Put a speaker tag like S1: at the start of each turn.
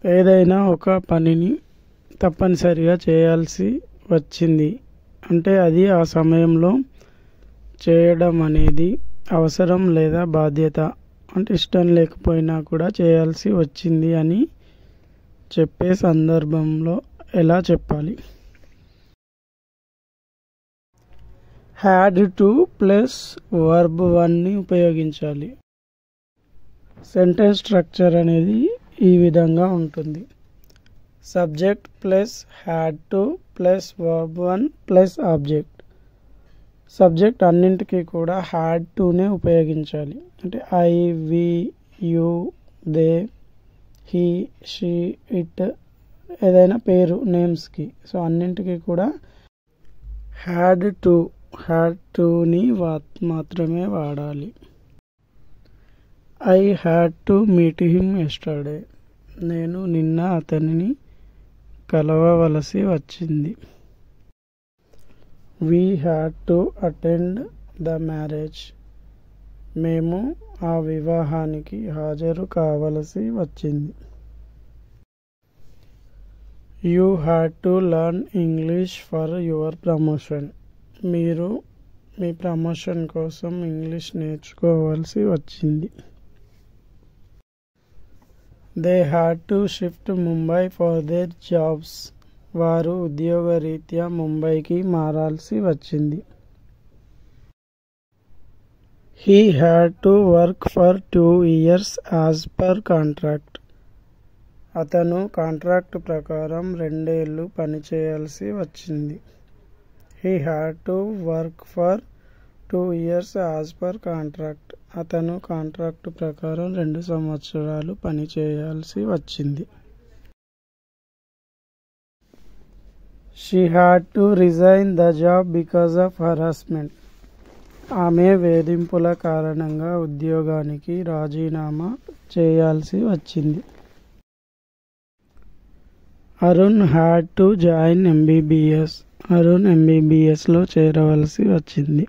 S1: ఏదైనా ఒక పనిని తప్పనిసరిగా చేయాల్సి వచ్చింది అంటే అది ఆ సమయంలో చేయడం అనేది అవసరం లేదా బాధ్యత. అంటే ఇష్టం లేకపోయినా కూడా చేయాల్సి వచ్చింది అని చెప్పే సందర్భంలో ఎలా చెప్పాలి? హ్యాడ్ టు ప్లస్ వర్బ్ 1ని ఉపయోగించాలి. సెంటెన్స్ స్ట్రక్చర్ అనేది ఈ విధంగా ఉంటుంది. Subject plus had to plus verb 1 plus object. Subject అన్నింటికీ కూడా హ్యాడ్ టునే ఉపయోగించాలి. అంటే I, we, you, they, he, she, it ఏదైనా పేరు నేమ్స్కి. సో అన్నింటికీ కూడా హ్యాడ్ టుని మాత్రమే వాడాలి. I had to meet him yesterday. నేను నిన్న అతనిని కలవవలసి వచ్చింది. We had to attend the marriage. మేము ఆ వివాహానికి హాజరు కావలసి వచ్చింది. You had to learn English for your promotion. మీరు మీ ప్రమోషన్ కోసం ఇంగ్లీష్ నేర్చుకోవాల్సి వచ్చింది. They had to shift Mumbai for their jobs. వారు ఉద్యోగరీత్యా ముంబైకి మారాల్సి వచ్చింది. He had to work for 2 years as per contract. అతను కాంట్రాక్ట్ ప్రకారం 2 ఏళ్ళు పనిచేయాల్సి వచ్చింది. He had to work for 2 years as per contract. అతను కాంట్రాక్ట్ ప్రకారం 2 సంవత్సరాలు పనిచేయాల్సి వచ్చింది. She had to resign the job because of harassment. ఆమె వేధింపుల కారణంగా ఉద్యోగానికి రాజీనామా చేయాల్సి వచ్చింది. Arun had to join MBBS. Arun ఎంబీబీఎస్లో చేరవలసి వచ్చింది.